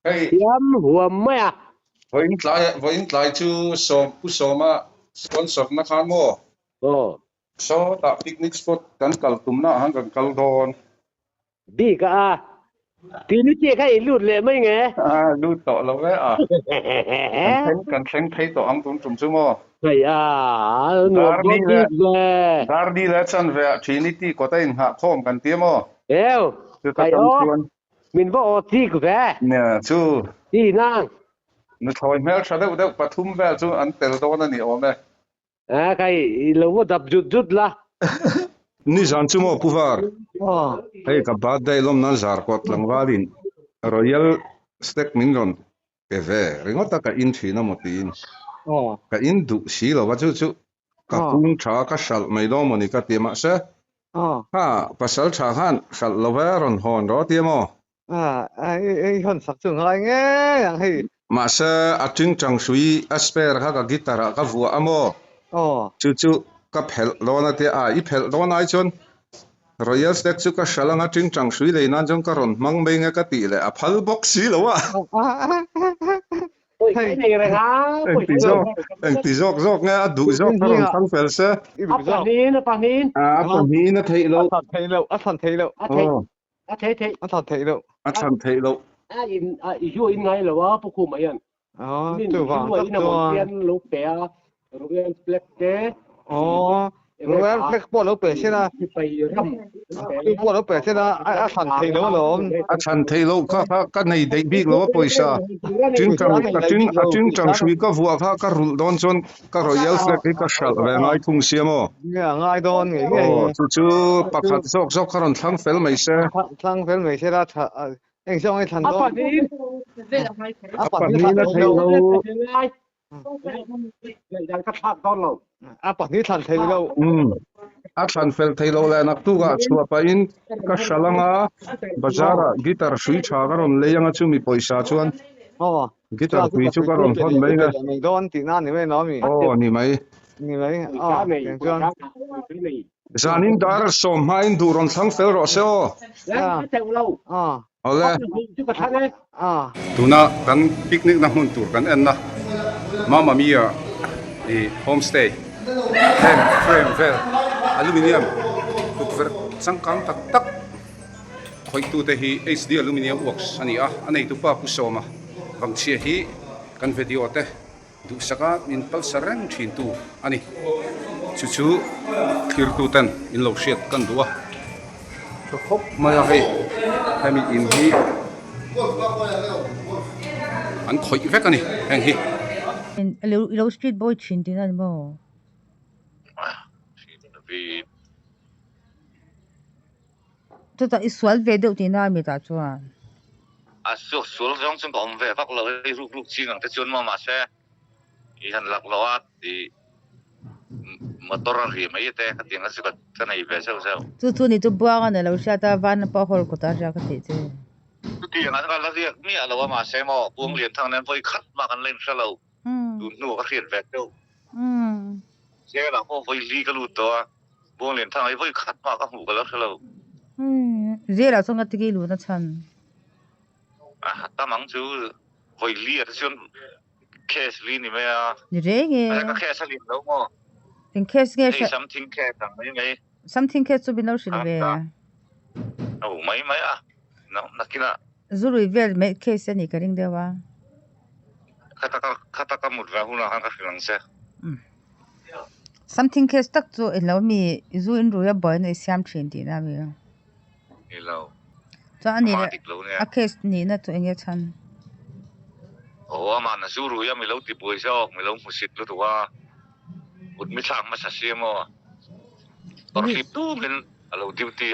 Hey, Yam huam mày à? voin tlai chu pu soma sponsor na khan mo. Ồ, So ta picnic spot kan kal tumna han kan kal don. đi cả à? Thì nó chia cái lụt lệ mấy nghe. Lu to lo ve kan thleng thei to ang tum chu mo. Phải à, nuột gót đi về. Dar di le chan ve Trinity ko ta in ha khom kan ti mo. Eo, Chu ka cái tam ó, chuan. mình vô thì của về. Ne chu Đi năng. nu thoi mel thada uda pathum ve chu an tel don ani ome. À, cái lâu vô đập rút rút là. Ni jan chu mo puvar. Ồ, Hey ka bad dai lom nan zar kot lang walin. Royal Steak Minron ke ve ringota ka in thina motin. ồ, Ka in du si lo wa chu chu ka ồ, kung tha ka sal mai lo moni ka ti ma se ồ. ha pasal tha han sal lo wa ron hon ro ti mo à ai hơn sắp sửa hỏi nghe rằng hay ma se a ting chang sui a spare ha ka gitara ka vu amo chu chu ka phel lo na te a I phel lo na chon Royal Steak chu ka salanga ting chang sui le nan jong ka ron mang mai nga ka ti le a phal box si lo wa Ôi, cái này là hả? Ôi, en ti zok nga a du zok ka ron thang fel se Apa nin? a pa ni na thei lo thật thấy lâu thật thấy lâu Thế. thật thấy lâu a chan thei lo Isu in ngay là quá, phụ khum ayan. Min từ isu vàng ay tất na cả montian lo pea, rogan plek te. rồi em bỏ lỡ bể xe là Pay ram. bỏ lỡ bể xe là thật thấy lâu rồi a chan thei lo ka nei dei bik lo poisa ting chang sui ka vuwa ka rul don chon ka Royal Flag ka shal ve ngai thung siamo nghe ngay đó nghe nghe chu pakhat zok karon thlang fel mai se thằng phải mấy xe là thật anh xong anh thằng đó Apa nin? apa ni na thei lo Yang kapat don lo. bỏ đi thật thấy lâu a than fel thei lo la nak tu ga chua pa in ka shalanga bazara gitar sui tha karon leyanga chu mi poisa chuan gitar sui chu karon thon mai nga mình đón tí nan thì mới nói mình ni mai như vậy Cái này. zanin dar som ha in duron thlang fel ro se o Cái theo lâu. ole Chứ có thằng ấy. tuna kan picnic na hun tur kan en na Mamma Mia i homestay frame vel aluminium tut ver changkang tak tak khoi tu te hi HD aluminium works ani a anei tu pa pusoma wang chia hi kan video te du saka min pal sarang thin tu ani chu chu khir tu ten in lo shet kan duwa to khop ma ya he hemi in hi an khoi vek ani heng hi Ilo street boy chin din ano mo. Vì Tota iswal video din na mi ta chuan. số trong chúng có về phát lời lúc lúc chi ngang tới chuyên mà xe thì hành lạc lo thì motor ri mấy thế cái tiếng là cái này về sao sao Tu ni tu buang na lo sha ta van pa hol ko ta ja ka te te. thì là cái gì mi là lo mà xe mà buông liền thằng nên voi khát màกันlên sao lâu đủ nụ cái hiện về đâu xe là có voi li cái lụt đó buông liền thằng ấy voi khát mà cái hủ cái sao lâu Ze la song ka ti lu na chan. ta mang chú voi li ở chuyên case li này mà Ni re nge. cái case li đâu mà In case nge hey something case thằng mấy mấy something case to be no shil ve. mấy mấy nó kia Zuru vel me case ni ka ring de wa. kata một vài hôm nào hắn cái lần xe Something case tak to in lo mi zu in ru ya boy na siam chin din na mi. đi lâu Cho ani mà le tịch lâu nè a case ni na to nge chan. mà nó sưu rồi mình lâu tịch bồi sao mình lâu một xịt luôn tụi một mấy tháng mà sao mà còn khi tu mình lâu duty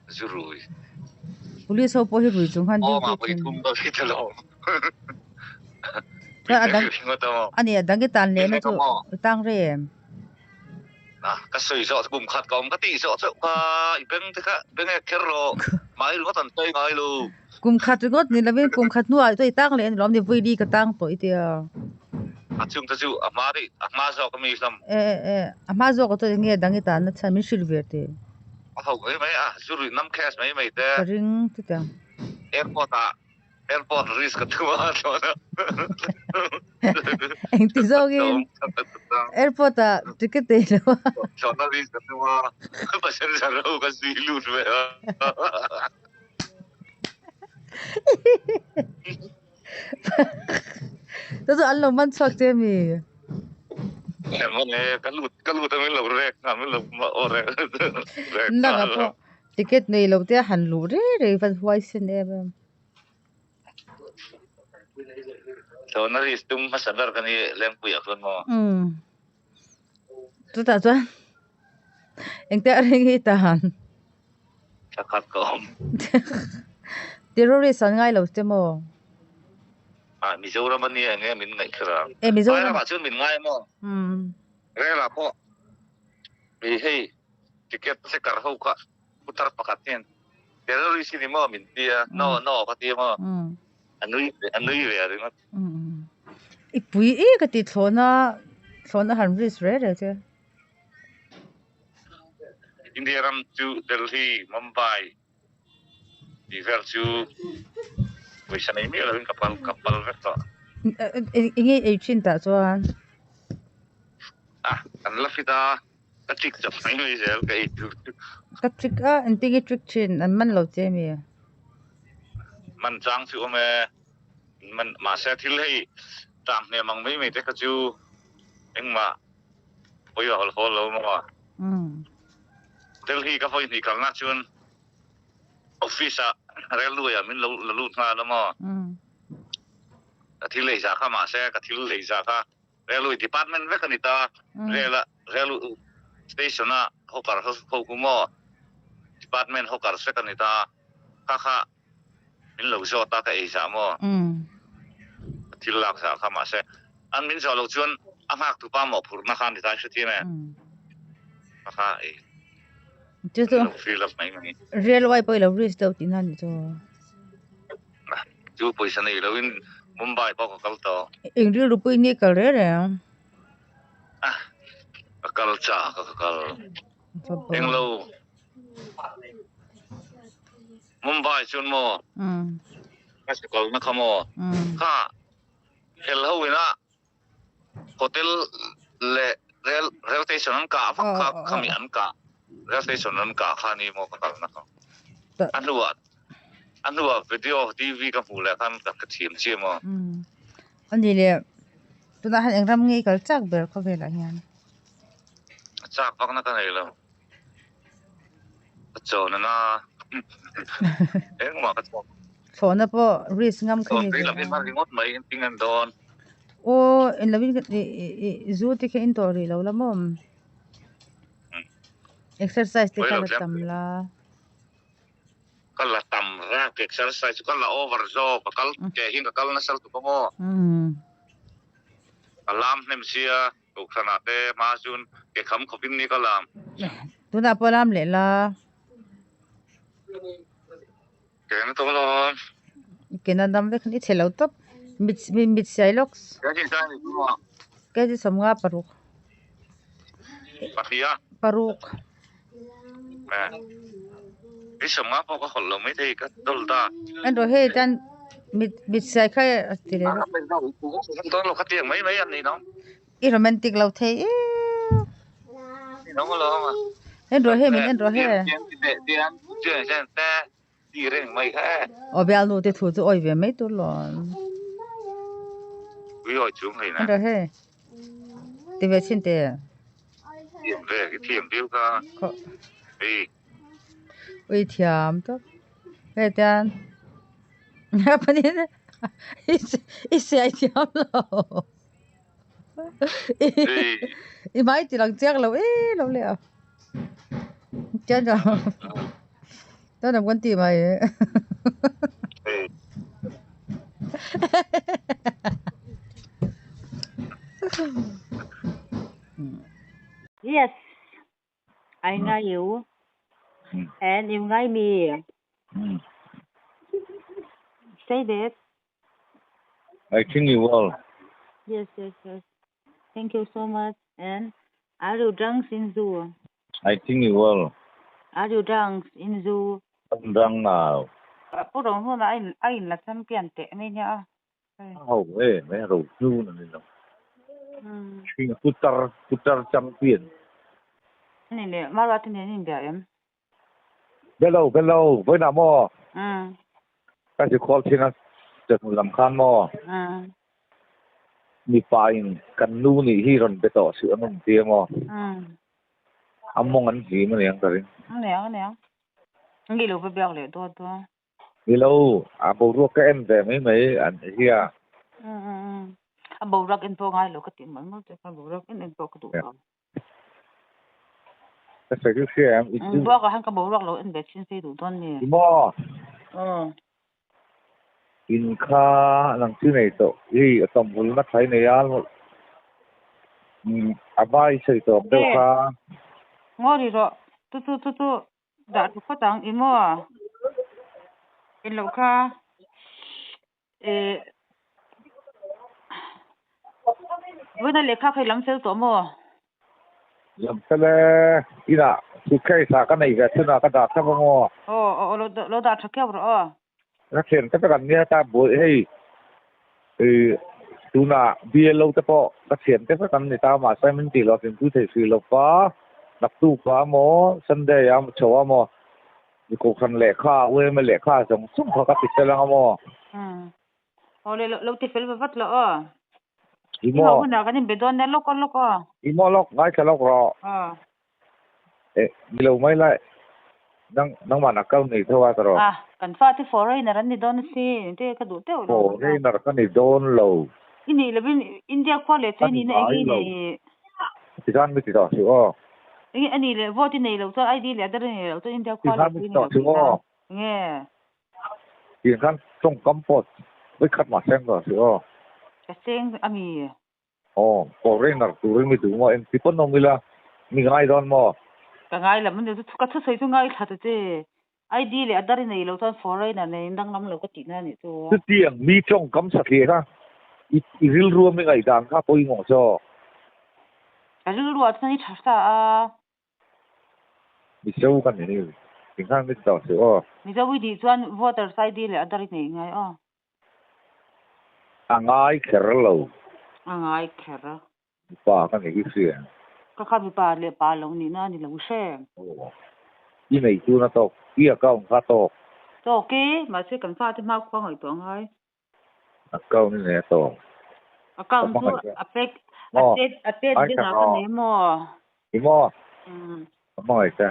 sưu rồi Police ho po hi ru chung han mà di. mình tung đó khi thế lâu Cho ani adang ki tan le na to tang re. cái sợi sọ cùng khát có cái tí sọ bên thế cả bên cái kero máy nó tận tay ngay luôn Kum khat got ni lawen kum khat nu ai to tang le rom ni voi di ka tang to itia. chung ta chu mà sọ cái mi sam Ama zo ko to nge dang ta na chan min shil verte. hậu ấy mấy sưu rồi năm case mấy mấy thế Ring tu ta. em có ta airport risk ketua tuh. Anh tí dâu gin. Airport à, ticket đấy đâu. Soalnya risk ketua pasien sarau kasih lut be. Đó rồi anh lồng man sọc chứ mi. Emang kalau tapi lo rek, kami lo mau rek. Nggak apa. Ticket này lâu thế hành lũ đấy, phải hoài xin em. Soalnya risk tuh masadar kan ini lem puyak kan mau. Tôi ta cho. Anh ta ring hit tahan. Cakat kom. Terrorist anh ngay lâu thế mo. Mizoram ni ini min ngai kira. Mizoram. Saya macam min ngai mo. Rela po. Hei, tiket sekar hau ka putar pakatnya. Teroris ini mo min dia no pati mo. Anui ya dengan. Ipui cái tí thona hành risk rồi chứ. India ram to Delhi, Mumbai. Di versi bisa ini lah kapal vektor. Ini agent tak soal. Kan lah kita kecik jap ini sel kayak itu. Kecik intinya trick chin, man lo je mi. Man jang si ome man masa tilai tang ne mang mai te kaju eng ma oi hol lo ma. Delhi ka foi ni kal na chun office relu ya min lu nga lo ma. Tilai za ka ma se ka tilai za ka relu department ve kanita relu station na hokar hokumo department hokar se kanita ka min lo so ta ka e sa mo. Tilak sa ka ma se an min so lo chun amak tu pa mo phur na khan ta shi ti me. Ka e chứ tôi feel of mai mai real wipe bây giờ risk đâu tin anh cho chú bây giờ này là in Mumbai bao cái to anh real lúc bây này cái đấy cái cha cái anh lâu Mumbai chun mo cái câu nó không mo ha hello ina hotel le rail station ka kami an ka rail station an ka khani mo ka na ka anh đùa video TV cái phụ lệ kan cái thiểm chi mo anh đi le tôi đã anh làm ngay cái chắc bờ có về lại nha chắc bác nó cái này là chỗ nó em mà cái chỗ nó po risk ngắm cái này là bên mà remote mấy tiếng anh đón ô anh làm cái zoo thì cái indoor lâu lắm không exercise thì cái là tầm là kalau tam ra ke exercise kalau overjob kalau ke hingga kalau nasal tu mo alam nem sia uk sana te masun ke kham khopin ni kalam tu na po lam le la ke na to lo ke na dam ve khani thelo top mit silox ke ji sa ni mo ke ji samga paruk patia paruk cái sầm ngáp có hồn lòng mấy thì cái đâu ta anh rồi hết anh mit sai khai thì đấy tôi lo cái tiền mấy anh này nó romantic lâu thế nó có lo mà anh rồi hết mình anh rồi hết tiền chuyện chuyện ta đi rèn mấy cái ở bên luôn thì thủ cho oi về mấy tuổi lon ví dụ chúng này anh rồi hết thì về xin tiền về cái tiền tiêu ca đi ôi thiam đó cái tên apa ni isi ai thiam lo mai thì lần trước lâu lâu lẹ chết rồi đó là quan tìm mày Yes, I know you. And you know me. Say that. I think you will. Yes. Thank you so much. And are you drunk in zoo? I think you will. Are you drunk in zoo? I'm drunk now. bố đồng hơn là anh là trăm kiện tệ mấy nhá. Hầu mấy rầu nu này nó. Khi putar champion. Này nè, mà ra thì nên biểu em. Bello, với nào mò. Cái gì call trên chợt làm khan mò. Mi pain kan nu ni hi ron be to su among tie mò. Among an gì mà nè cái. Nè. Nghĩ lúc biểu lệ to. Hello, bộ ruột cái em về mấy anh kia. Bộ ruột em phố ngay lúc cái tiền mấy cái bộ ruột em phố cái tụ. Cái sự cái xe em. Bộ cái hàng cái bộ ruột lúc em về trên xe tụ ton nè. Mò. In kha lang chu nei to hi atom bul na thai nei al abai sei to de kha ngori ro tu da tu ko tang imo in lo kha với lại lekha khai lam sel to mo lam sele ina su kai sa ka nei ga tuna ka da ka mo lo da thakya ro nó hiện các bạn nghe ta bồi hay tu na bia lâu ta po nó hiện các bạn người ta mà sai mình chỉ lo tiền tu thể sự lo quá đặt tu quá mò Sunday am chua mò đi cố khăn lẻ kha quê mà lẻ kha giống sung khó các tiết lang mò lâu tiết phèn vật lo imo hôm nào cái này bị đòn nè lo con imo lok ngay cái lok ro đi lâu mấy lại nang mana kau ni thawa taro kan fa ti foreigner an ni don si te ka du te lo foreigner kan ni don lo ini lebin India college ni na ni ti kan mi ti do su ani le vote nei lo to ID le dar nei lo to India ti kan college mi do su nghe ti kan trong campus với khát mà xem rồi su ka seng ami foreigner tu ri mi tu mo en ti pon no mila mi ngai don mo ka ngai la mun ka thu sei tu ngai tha te ID le dar nei lo to foreigner nei ndang nam lo ka ti na ni to tu tiang mi trong kam sa ke ha i ril ruam mi ngai dan kha poi ngo cho ka ru ru at ni tha sa mi seu kan ni ti kan mi do su mi za wi di chuan voter ID le dar nei ngai angai kher lo angai khera pa kan ni ki ka kha bi pa le pa lo ni na ni lo she i nei tu na to i account kha to ke ma se kan fa ti ma kwa ngai to ngai account ni ne to account tu affect atet din na ka ne mo imo mai ta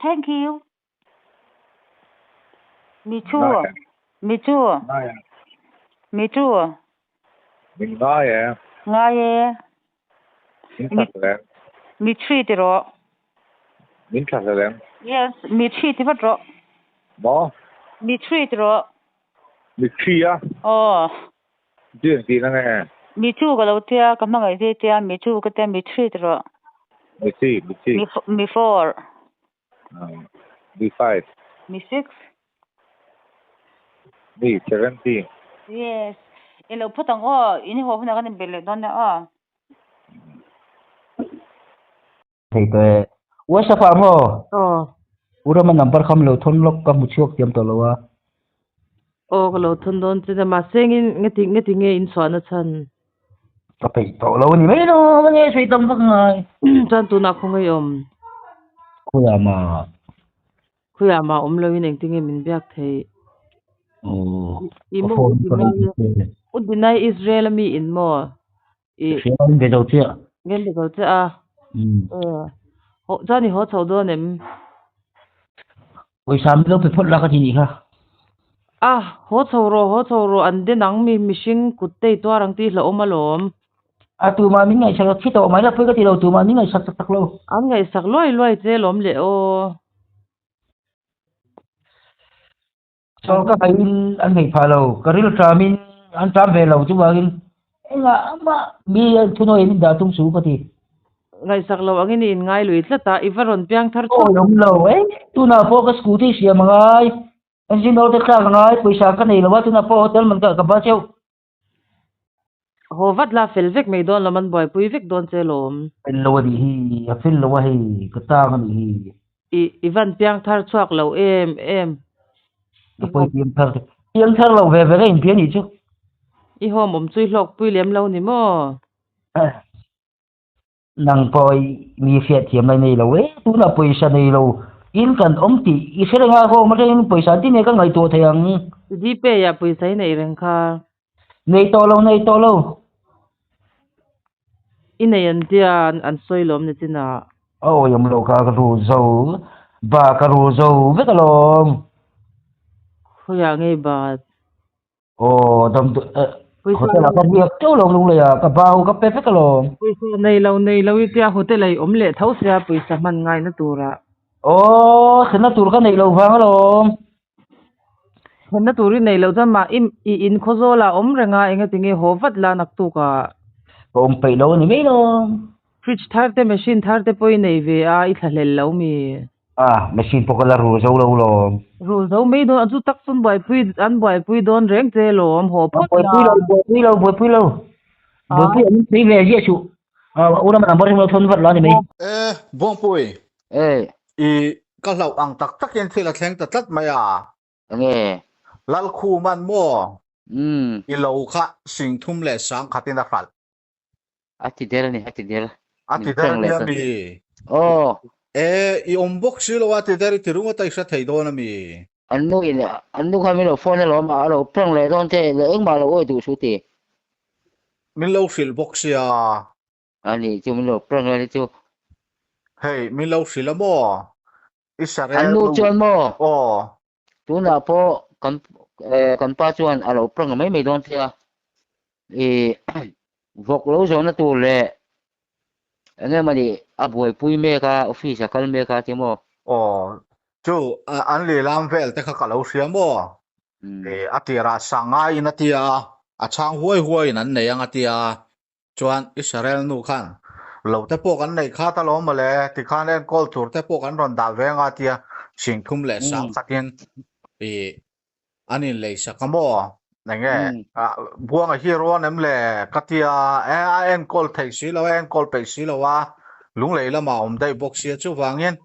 thank you me too min ngai mi treat ro min thla lem yes mi treat what ro mo mi treat ro mi thia dien ti na nge mi chu ga lo tia ka ma ngai te tia mi chu ka te mi treat ro mi 4 mi 5 mi 6 mi 17 yes elo putang ini ho huna kan bele don na thì cái uống sắp phạm hò uống mà number không lâu thôn lộc có một chút tiệm tổ lâu à cái lâu thôn đón chỉ là mà sinh nghe tiếng nghe in xoắn ở chân cái bị tổ lâu như mấy nó nghe suy tâm vắt ngay chân tu nào không nghe khuya mà lâu nên tiếng nghe mình biết thế imo udinai Israel mi in mo Israel về đâu chưa nghe được đâu chứ họ cho nên họ chầu đó nem ôi sao mình đâu phải phốt ra cái gì cả họ chầu rồi anh đến nắng mi sinh cút tây toa răng tí là ôm alom tụi mà mình ngày sạc khi tàu máy là phải cái gì đâu tụi mà mình ngày sạc lâu anh ngày sạc loi chế lom lệ so cái anh ngày phá lâu cái rồi tra mình anh tra về lâu chứ mà anh mà mi thu nói mình đã tung số cái gì ngày sạc lâu anh in ngay lụi là ta ivaron piang thar đúng lâu ấy tu nào po cái scooty xia mà ngay anh xin đâu tất cả ngay paysa cái này là what tu nào po hotel mình cả bao nhiêu hồ vắt la phèl vek mấy đòn là mình bồi pui vek đòn chế lom phèl lâu đi phèl lâu hi cái ta cái gì ivan piang thar chuak lâu em poi tiang thar lo ve ve in pian ni chu I hom chui lok pui lem lo ni mo. nang poi mi fiat thiam lai nei lo we tu na poisa nei lo in kan ti I sere nga ho ma in poisa ti ne ka ngai to thang Di pe ya pui sai nei reng kha. nei to lo In nei an dia an soi lom ni tina. oh yam lo ka ru zo ba ka ru zo ve ka long Ho ya ngei ba. oh dam hotel ka biak to lo lu le ya ka bau ka pe ka long Pui so nei lo I tia hotel ai om le thau sia pui sa man ngai na tura. oh sena tur ka nei lo wang long Hen na turi nei lo ma in khozola om renga enga tinge ho vat la nak tu ka. om pe lo ni me lo Fridge thar te machine thar te poi nei ve a I thalel lo mi. machine po ka la ru zo lo long Ru zo me do aju tak sun boy pui don reng che lo om ho phot poi na. pui lo pui an sei ve ye chu una ma bor mo thon vat lo ni me Buông pui I ka lau ang tak yen thila thleng tat maya nghe lal khu man mo ừ I lo kha sing thum le sang khatin da khal ati del ati der ni mi oh I ombok si lo ati der ti runga tai sa thei do na mi anh nu kami lo phone lo ma lo prang le don te le eng ma lo oi tu su ti min lo fil box ya ani chu mi lo prang le chu hey min lo fil mo Israel anh nu chuan mo oh tu na po kan pa chuan a lo prang mai mai don te e vok lo zo na tu le enge ma ni a boi pui me ka office kal me ka ti mo oh chu an le lam vel te kha ka lo sia mo atira sanga in atia a chang huai nan nei ang atia chuan Israel nu khan lo te po kan nei kha ta lo ma le ti khan en kol tur te po kan ron da venga tia sing thum le sang khatin anin le sakamo nge buang a hero nem le katia en kol thei si lo en kol pe si lo wa lung le la ma om dai box sia chu wangin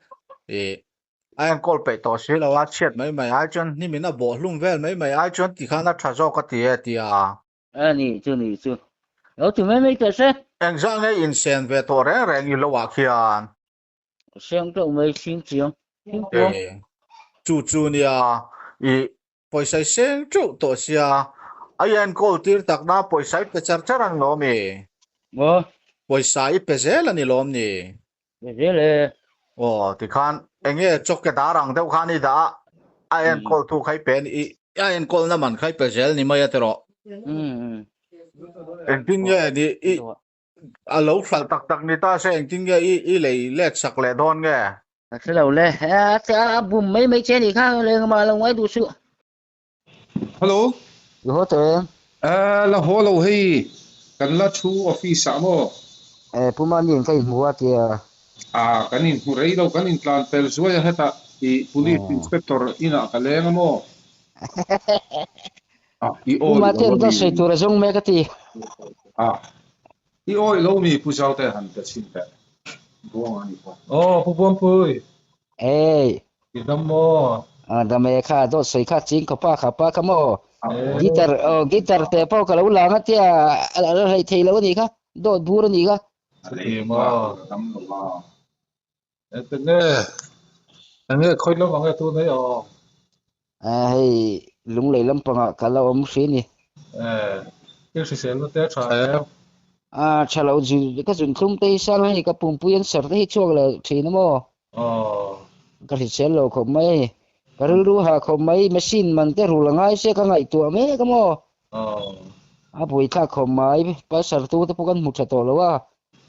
anh call pe to si lo wa chet mai ai chon ni mina bo hlum vel mai ai chon ti khana tha zo ka ti ani chu lo tu mai ka se anh zang ne in sen ve to re ni lo wa khian xem to mai xin chiang chu nia poisa sen chu to sia ai anh call tir tak na poisa pe charang lo mi mo poisa I pe zel ani lom ni le ti khan enge chok ke darang deuh khani da anh call tu khai pen anh call na man khai pe zel ni mai atero en tin ye ni a lo sal tak ni ta se en tin ye I le sak le don nge se lo le ta bum mấy che ni kha le ma lo ngai du su hello ho te la ho lo hi kan la thu office amo puma ni kai muwa ti kan in hurei lo kan in tlan pel zuai heta I police inspector ina kaleng mo I oi puma ten ta sei tu razong me ka ti I oi lo mi pu zau te han ta chin te buang ani po pu buông pui I dam mo da me kha do sei kha ching ka pa ka mo gitar te po ka lo la nga ti hei thei lo ni kha do bur ni kha mo nghe khoi lo mang tu nei hei lung lei lam panga ka lo om si ni cái sự lo te cha chalo ji ka jun thum te sal ni ka pum puyan sar te chuak la thina mo ka ri sel lo ko mai ka ru ha ko mai machine man te ru langai se ka ngai tu me ka mo a boi kha ko mai pa sar tu te pokan mu tha to lo wa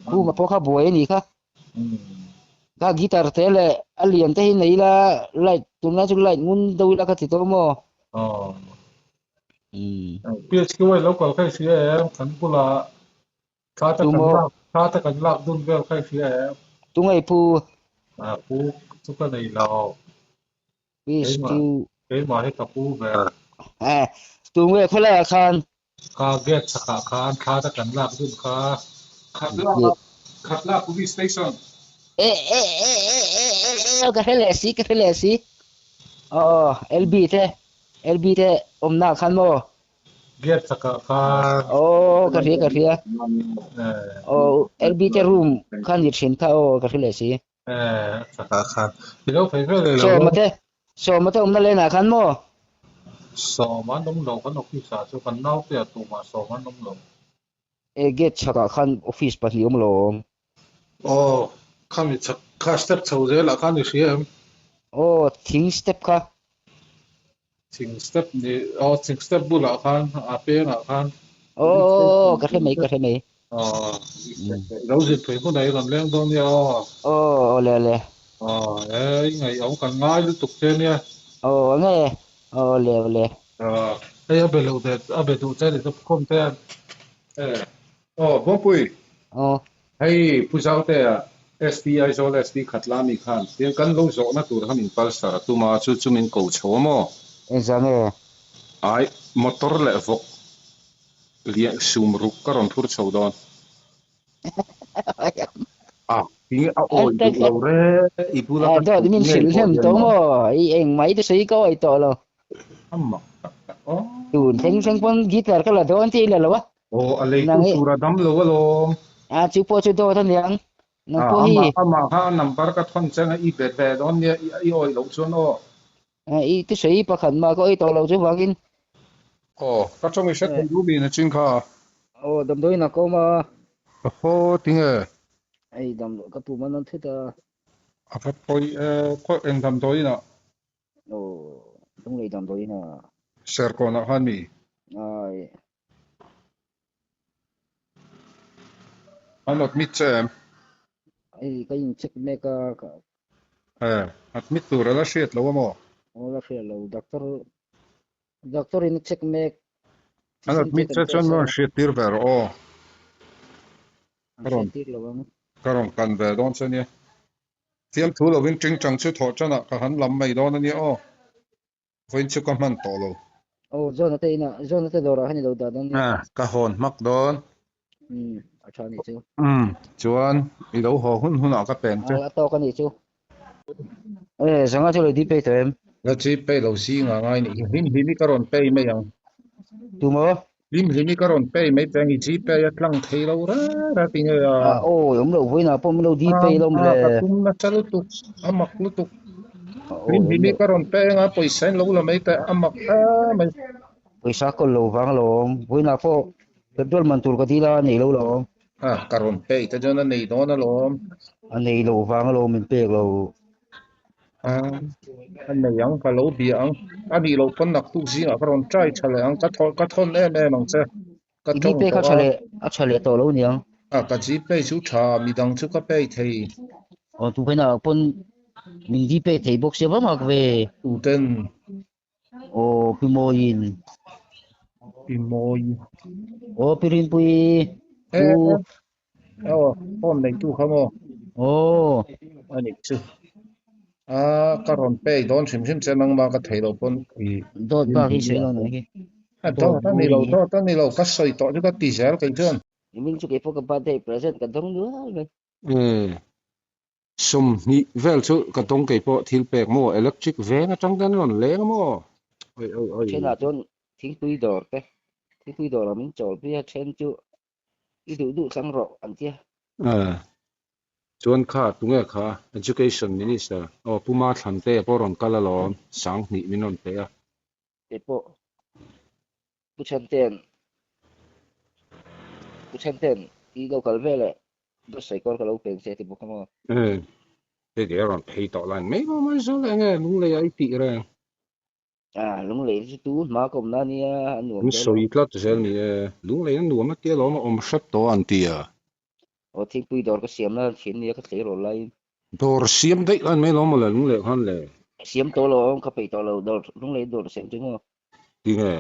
ku ma po kha boi ni kha ka guitar te le alien te nei la light tu na chu light ngun do la ka ti to mo biết cái vậy lâu cái gì em khán bula khá ta cần lạc đun về cái gì em tu ngai pu pu chúng ta này là cái mà hết tập pu về tu ngai phải là khan khá ghét sắc khá ta cần lạc đun khát la police station cái lệ xí LB thế LB te omna khan mo get saka ka ka ria LB te room khan ni thin tha ka ri le si saka khan lo phai phai le so mate omna le na khan mo so man dom lo kan office sa chu kan nau te tu ma so man dom lo get chaka khan office pa hi om lo kami chak ka step chau je la kan ni siam thing step kha thing step ni thing step bu la kan a pe na kan ka the mai lo zin phai ko dai ran leng don ya le ngai ông kan ngai lu tuk te nia nghe le a be lo de a be tu che de kom te bom pui hay pu zau te STI zo ST khatlami khan tiang kan lo zo na tur hamin palsar tu ma chu min ko chomo zange ai motor le vok lia sum ruk karon thur chodon tiếng ôi được lâu re ibula đó thì mình xin thêm tổ mò anh máy tôi thấy có ai tổ lo amma tuần thanh con guitar cái là đó anh tin là lo alay tu sura dam lo lo chú po chú đó thân nhang nang po hi amma ha number ka thon chang i bet ve don ne i oi lo chuan i tôi thấy pa khan ma có ai tổ lo chú wangin ka chong i set du bi na chin kha đam đôi na có mà tiếng ai đam cái tu mà nó thích apa poi ko en dam doi na đúng rồi đam đôi na ser ko na han mi ai anot mit chem ai cái check me ka at mit tu ra la shet lo mo la fe lo doctor in check me anot mit chem mo shet tir ver karon kan ve don chen ye tiam thu lo wing ching chang chu tho chana ka han lam mai don ani voin chu ka man to lo zona te dora hani lo da don ka hon mak don acha ni chu chuan i lo ho hun a ka pen chu to ka ni chu sanga chu lo di pe tem la chi pe lo si nga ngai ni him hi karon pe me yang tu mo him hi karon pe me peng i chi pe ya tlang thei lo ra pin ya yom lo voina pom lo di pe lo le ka tum na chalu tu amak lu tu him hi karon pe nga poisen lo la mai ta amak mai poisa ko lo wang lo voina po pedol man tur ka dila nei lo lo karon pe ta jona nei do na lo nei lo wang lo min pe lo anh này yang ka lo bi ang ani lo pon nak tu zi a karon trai chale ang ka thon mang che ka chong pe ka chale to lo niang ka ji pe chu tha mi dang chu ka pe thei tu pe na pon mi di pe thei bok se ba mak ve tu ten pimoin pirin pui pon nei tu khamo ani chu karon pe don sim chen nang ma ka thei lo pon i dot ba ki se lo na ki ta ni lo ka soi to ju ka ti zel kai chen min chu ke po ka ba de present ka dong lu sum ni vel chu ka tong ke po thil pek mo electric ve na tang dan lon le mo oi chen a chon thing pui dor min chol pi chen chu i du sang ro an tia chuan kha tunge kha education minister puma thlan te poron kala lom sang ni minon te te po pu chen ten i lo kal vele do sai kor ka lo pen se ti bu kamo te ge ron phei to lan me mo mai zo le nge lung le ai ti re lung le tu ma kom na ni nu soi tlat zel ni lung le nu ma te lo ma om shat to an tia thing pui dor ka siam na chin ni ka thei ro lai dor siam dei lan me lo mo le lung le khan le siam to lo ka pe to lo dor lung le dor sem chu mo ti nge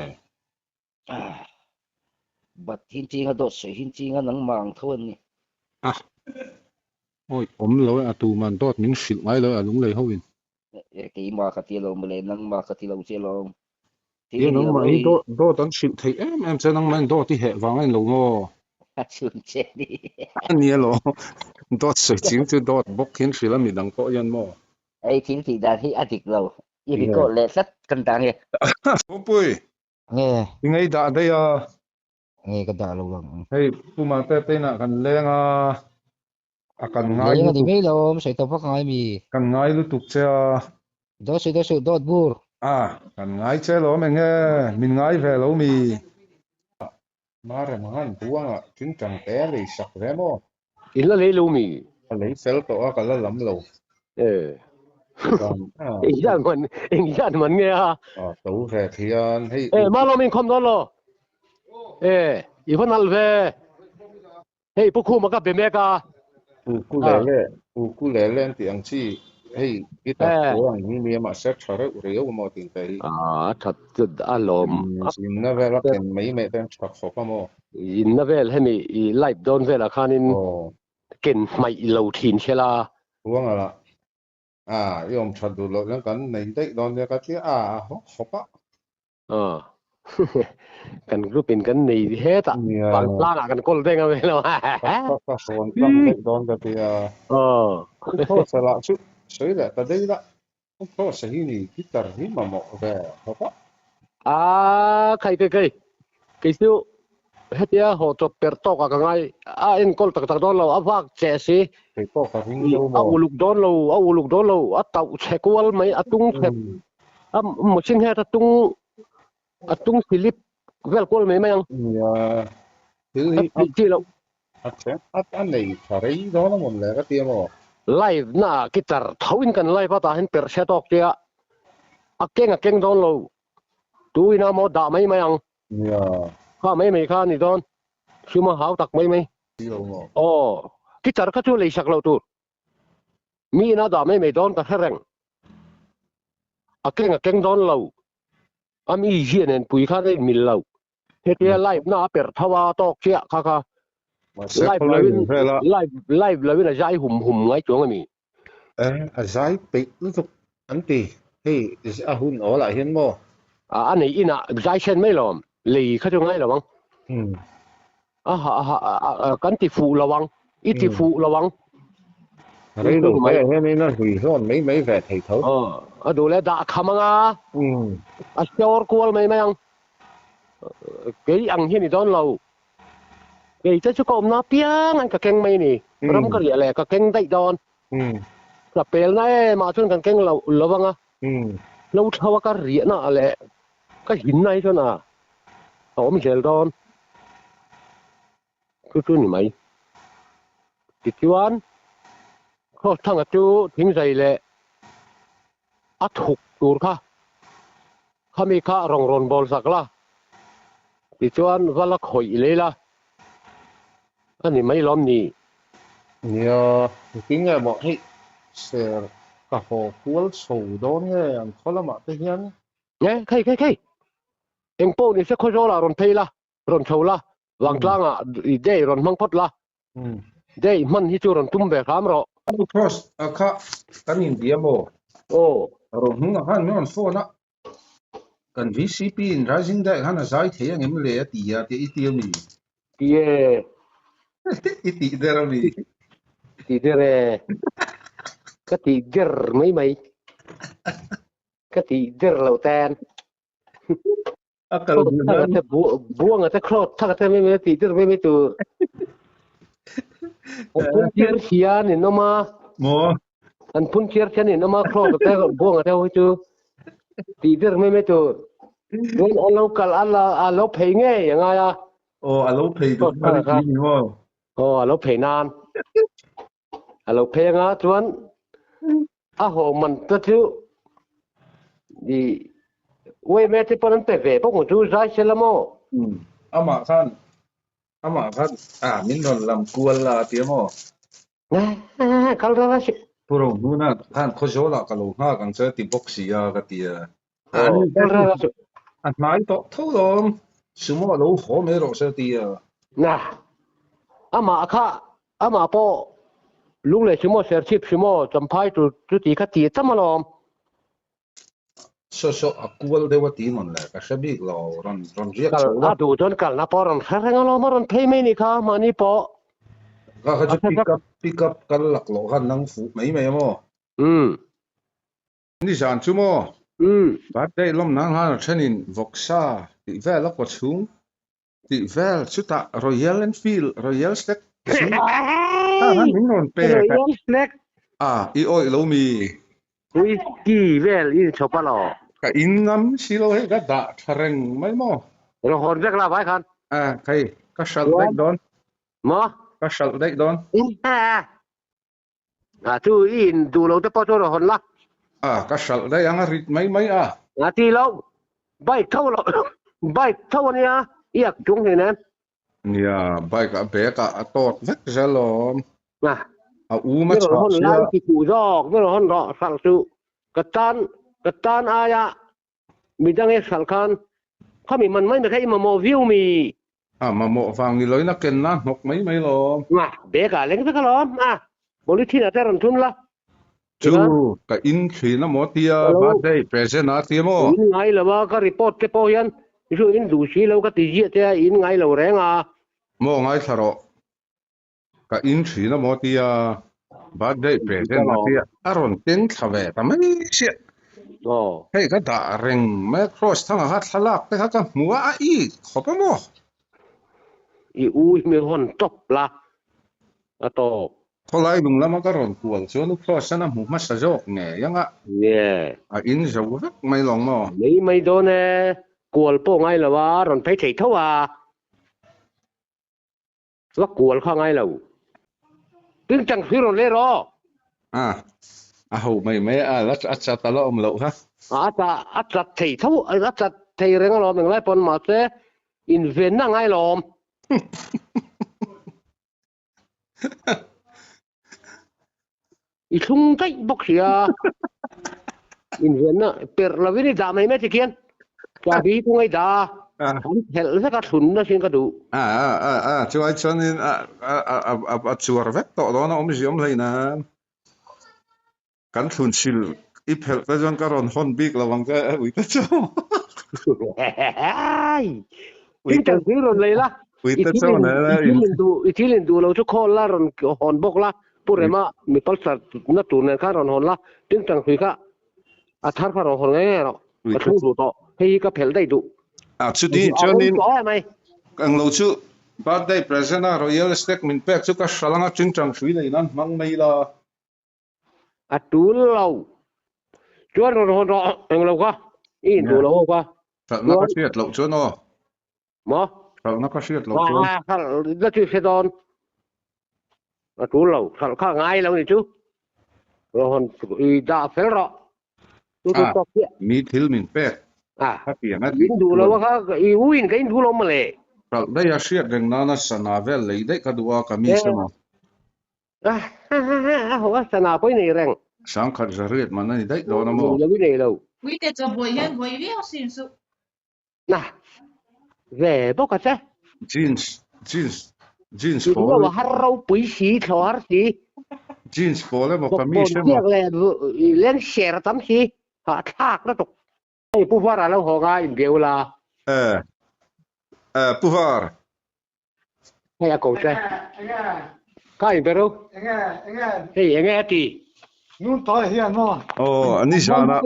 bat hin chi nga dot se hin chi nga nang mang thon ni oi om lo tu man dot min shil ngai lo lung le hoin ki ma ka ti lo mo le nang ma ka ti lo che lo ye no ma i do tan shil thei em che nang man do ti he wang en lo mo chun che ni ani lo dot se ching chu dot bok hin shila mi dang ko yan mo ai thin ti da hi adik lo Ibi ko le sat kentang ya. Pupui. Nghe, Ngay đã đây à. nghe cái đó lâu lắm. Hey, puma tete na kan leng à. Kan ngay Lấy lu cái đi tuk. mấy lâu, sẽ tập phát ngay mi. Kan ngay lu tuk che à. Đó sẽ đốt bur. Kan ngay che lo mình nghe. Mình ngay về lo mi. Mare mangan buang à. Chính chẳng té lì sạc rẽ mò. In la lấy lâu mi. Lấy fel to à kan la lắm lâu. In ra mình nghe à. Tấu về thì hey. Mà lo mình không đó lo. Ivan alve. Hey, buku maka bemeka. Ku lẽ lên tiếng chi. Hey, kita orang ini mà sẽ trở lại rồi mà tiếng Tây. Thật alom. In na về là cái mấy mẹ đang chọc phọc mà. In na về là mi live don về là khanin. Ken mai lâu thiên xe la. Uang là. Yom chặt đủ rồi nó cần này đấy don ra cái gì hop á. Kan grupin kan ni hết à. Bạn la kan call đây ngay lo. Các son tăng đấy don cái gì Thôi sẽ là chút. Sấy là ta đây đó. Không sẽ hi guitar hi mà mọ về hop á. Cái siêu hết ya họ cho perto cả ngay en call tak don lo avak che si perto ka ring lo mo uluk don lo atau chekwal mai atung chep machine het atung Philip vel call mai yang ya chi lo anh này thấy đó nó một lẽ cái tiêm mà live na guitar thawin kan live ata hen per setok tia akeng don lo tuina mo da mai yang ya mấy kha ni don cuma hao tak mấy guitar ka chu le sak lo tu mi na da mấy don ka hereng akeng don lo ami hien pui kha dei mil lo hetia live na per thawa tok chia kha live lawin a jai hum ngai chuang mi jai pe lu tuk anti hey hun ở lại hiền mo anh này ina jai chen mai lom lì khá chung ngay là băng cắn tỷ phụ là băng ít tỷ phụ là băng đấy đồ mấy cái nó hủy rồi mấy về thầy thấu đồ lẽ đã khăm short call mấy anh cái ăn hiền thì đón lâu cái cho con nó tiếng anh cả keng mấy nè rắm cái gì lẹ cả keng tay đón là pel này mà chúng cần keng lâu băng lâu thâu cái gì nó lẹ cái hình này cho nè mình sẽ đón cứ như mấy thì chuan có thằng chú thính dậy lệ thục tour kami kha ron bol sakla thì chuan vala khoi le la anh mấy lom ni nhiều tiếng nghe bọn hey sẽ cả hồ cuốn sầu đón nghe ăn khó lắm ạ tất nhiên nghe khay em po ni se khojo la ron phei la ron chou la wang tlang day ron mang pot la day man hi chu ron tum be kham ro cross kha kan India mo ron hung han non phone na kan VCP in rising day han zai the ang em le ti ya ti ti mi ti der mi ti der cái ti der mấy cái ti der lâu tan kalau buang atau krot, tak ada memang tidur memang tu. Puncer sian ini nama. An puncer sian ini nama krot, atau buang atau itu tidur memang tu. Dan alau kalau alau pengen yang ayah. Alau pengen tu ni mo. Alau pengen. Alau pengen tuan. Man tu di Ôi mẹ thì bọn anh về bốc một chú ra xe lắm ô. Ama khan. Mình còn làm cuốn là tiếng ô. Kalau ra xe. Puro nuna khan khó dấu là kalau ha càng sẽ tìm bốc xì cái tìa. Anh nói thâu lắm. Sumo lâu khó mấy rồi sẽ tìa. Ama po. Lúc này sumo sẽ chip sumo chăm phai chú tí khá tìa chăm mà lắm. So akual dewa tinon la kasabi lo ron riak so la du don kal na poron kharanga lo moron payment ni kha mani po ka pick up kal lak lo han nang fu mai mo ni san chu mo Bát đây lom nang ha chenin voksa ti vel lo ko chung ti vel chuta Royal Enfield Royal Stack chung han min non pe ka Royal Stack i oi lo mi whisky vel in chopalo ka in nam si lo he ka da thareng mai mo rồi hồn rất là phải không kai ka shal dai don mà ka shal dai don tu in tu lâu tới bao nhiêu rồi hồn la ka shal dai ang rit mai ti lâu bay thâu lâu bay thâu anh ya iyak chung thế nè ya bai ka be ka atot vek zalom à u ma rồi hồn cha la thì chủ dog rồi hồn rõ sang sự cái tan aya mình đang nghe sẵn khanเขามีมันไม่ใช่มาโมวิวมีมาโมฟังนี่เลยนะเกินนะนกไม่หรอมาเบกะเล็งสักล้อมบริที่น่ะแต่รันทุนละจูกับอินขีนะโมเตียบ้านได้เปรเซนาเตียโมอินไงล่ะว่าก็รีพอร์ตเตปอยันช่วยอินดูชีแล้วก็ตีเจียเตียอินไงล่ะแรงโมไงทารอกับอินขีนะโมเตียบ้านได้เปรเซนาเตียอารมณ์เต็งทวีแต่ไม่เสียเฮ้ยก็ด่าเร่งแม่ครอสทั้งหัดทะลักแต่ก็มัวอีขอบมั้งอุ้ยมีคนจบละต่อพอไล่ลุงแล้วมันก็รอนกวนส่วนลูกครอสนั่นหมูมัสจอกเนี่ยยังเนี่ยอินจะวักไม่ลองมั้งไม่โดนเนี่ยกวนโป้ไงล่ะวะรอนไปเฉยเท่าว่ากวนข้างไงล่ะตึงจังซื้อรอนเลยรอหูไม่แล้วจะตลอดมโลฮะจะเที่ยวจะเที่ยวเรื่องเราเป็นไรปนมาเจอินเวนนั่งไงลมอีทุ่งใจบอกเสียอินเวนน่ะเปิดเราวินิจฉัยไม่จะเขียนจะบีทุ่งไอ้ด่าเห็นแล้วก็สุนนะสิ่งก็ดูช่วยฉันนี่ชัวร์เวกต่อตอนนั้นผมจะยอมเลยนะกันทุนชิลอีเพลแต่จนก็รอนฮอนบิ๊กระวังก็วิ่งตะโจวิ่งจังซื้อรอนเลยล่ะวิ่งตะโจเนี่ยอีที่เล่นดูเราทุกคนละรอนฮอนบกละพูดเลยมามีพัลสัตนัดตัวเนี่ยข้ารอนฮอนละจึงจังซื้อก็อาทาร์ข้ารอนฮอนไงเนาะก็ทุ่งดูต่อให้ก็เพลได้ดูชุดนี้จนนี้กังเราชูบ้านได้เพรสเซน่ารอยัลสเต็กมินเป็กชุดก็ฉลังจึงจังซื้อเลยนั่นมังไม่ละดูเราจวนเราเราเองเราก็อินดูเราก็ฉันนักเชียร์เราจวนอ๋อมั้งฉันนักเชียร์เราจวนถ้าเราจะเสียดอนดูเราถ้าข้างไงเราเนี่ยจูเราคนอีด่าเฟลล์ดูตัวเนี้ยมีทิลมินเป็กถ้าเปลี่ยนนะอินดูเราว่าอีวินก็อินดูเรามาเลยเราได้ยาเชียร์เรื่องนั้นสนาเวลเลยได้ก็ดูว่าก็มีใช่ไหมว่าสนาไปในแรงสังขัดจะเรียดมันนี่ได้โดนมั้งยังไม่ได้เราวิแต่จะบ่อยเห็นบ่อยเรียวสิสุน่ะเว่บอกกันใช่jeans พอว่าฮาร์เราปุ๋ยสีทอร์สี jeans พอแล้วบอกก็มีใช่ไหมเล่นเชียร์ตั้มสีหาทากแล้วตกไอ้ผู้ว่าเราหอกอินเดียวละผู้ว่าให้อากูใช่ก็อินเดียวเฮ้ยยังไงตีนู่นต่อเฮียน้ออันนี้ฉันนะ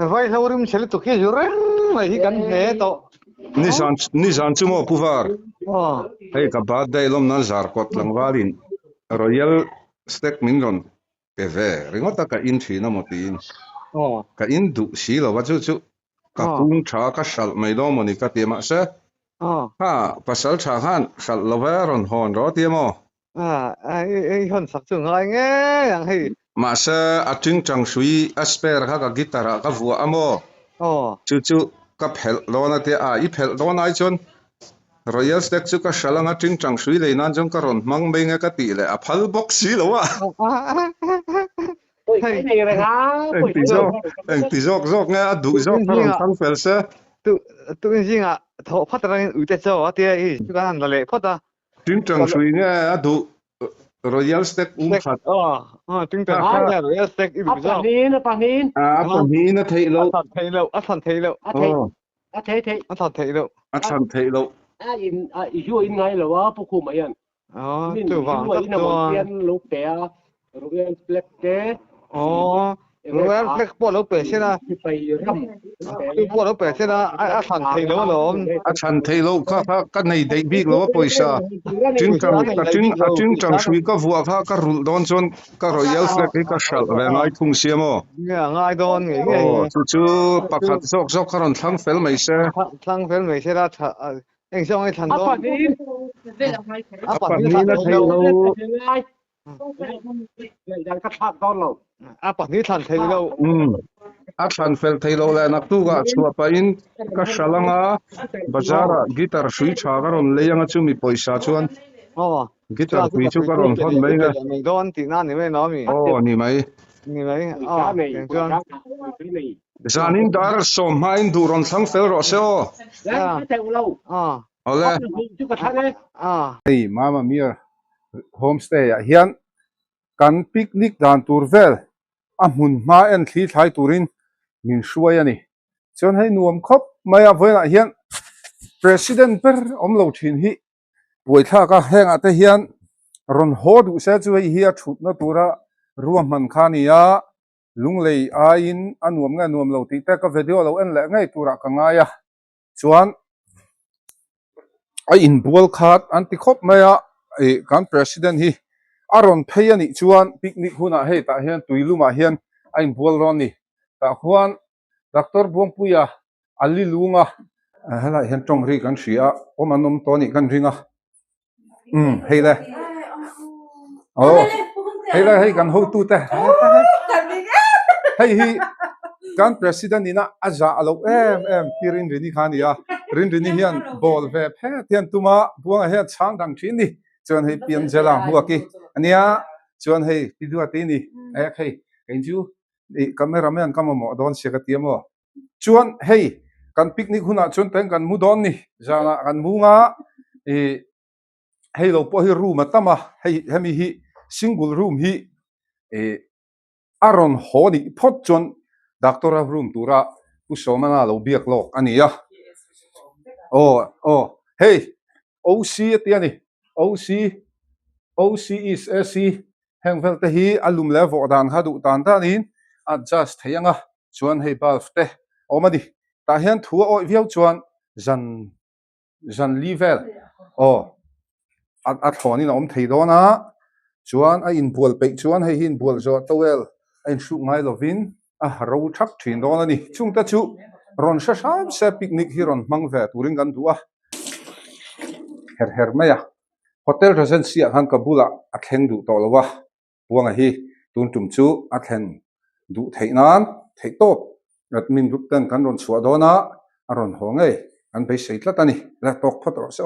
ไว้เราเริ่มเฉลิมตุกอยู่เรื่องอะไรที่กันเนี่ยต่อนี่ฉันชั่วโมงผู้ว่าเฮ้ยกับบ้านได้ลมนั่นจาร์กอตลังวาลิน Royal Steak มินรอนเอเวอร์ริงว่าตะกับอินทีน่ะหมดอินกับอินดูสิแล้วว่าจู่กับกุ้งชากับชัลไม่รู้มันนี่กับเตียมาเซ่ภาษาชาฮันชัลลเวอร์รอนฮอนรอเตียมั้งไอ้คนสักจุงอะไรเงี้ยอย่างที่มาเซ่อาจึงจังสุยอสเปอร์กับกีตาร์กับวัวอ่ะมั้งจู่กับเพลโลนัทอีเพลโลนัทจน Royal Steak จู่กับชัลงาจึงจังสุยเลยนั่นจงกรอนมังไม่เงี้ยกับตีเลยพัลบ็อกซี่แล้ววะเฮ้ยนี่อะไรครับเอ็งตีจอกเงี้ยดูจอกกรอนทั้งเฟลเซ่ตัวจริงอ่ะทอพัดอะไรอุตส่าห์ว่าที่ไอ้ที่กันนั่นแหละพัดจึงจังสุยเงี้ยดู Royal Steak ผัดจึงจังสุยเนี่ย Royal Steak อีกดูจอกปานีนะเทโลเทโลเทโลอยู่ยังไงเหรอวะพวกคุณมายันตัวว่าตัวเรียนลูกเต๋อเรียนเล็กเต๋ Luar plek po lo pe se na. Tu po lo pe se na a san thei lo lo. a chan thei lo ka nei dei bik lo poisa tin chang shui ka vua ka rul don chon ka royal flag ka shal ve ngai thung siamo Nge ngai don nge nge. chu pakhat zok karon thlang fel mai se Thlang fel mai se ra eng song ai than do. apa ni na thei lo Apa ni than thei lo. a than fel thei lo la nak tu ga chua pa in ka shalanga bazara guitar shui tha ka ron leyanga chu mi poisa chuan guitar hui chu ka ron thon mai nga Don ti na ni me no mi. ni mai Ni mai chuan. zanin dar som main du ron thlang fel ro se o ole hey mama mia homestay a hian kan picnic dan tur vel a hmun hma en thli thlai turin min hruai ani chuan hei nuam khop mai a voina hian president per omlo thin hi puai thla ka henga te hian ron ho du se chu hei hi a thutna tura ruam man kha ni a lunglei a in anuam nga nuam lo ti te ka video lo en le ngai tura ka ngaya chuan a in bual khat anti khop maya kan president hi aron phei ani chuan picnic huna hei ta hian tuiluma hian a in bual ron ni ta khuan doctor buangpuya ali lunga hala hian tong ri kan hria omanom to ni kan ringa hei le hei kan ho tu te hei hi kan president ina aza alo em pirin rini khania rin rini hian bol ve phe tian tuma buanga hian chang dang thin ni chuan hei pian jela huaki ania chuan hei pidua ti ni hei kenju cameraman kamamo don seka tiamo chuan hei kan picnic huna chuan teng kan mu don ni jana kan munga hei lo po hi room atama hei hemi hi single room hi aron honi phot chon doctora room tura usomana lo biak lok ania hey OC atiani OC is AC hengvel te hi alum level dan hadu tan tanin adjust theyanga chuan hei valve te omani ta hian thua oi viau chuan zan level at thoni na om thei dona chuan a in bual pe chuan hei hin bual zo towel ein shu ngai lovin a ro thak thin dona ni chungta chu ron sha sam se picnic hi ron mang ve turing kan duwa her maya hotel regency han kabula a thleng du to lowa buanga hi tun tum chu a thleng du theinan theitop admin group tan kan ron chua dona aron hongei an be sei tlatani la tok phot ro se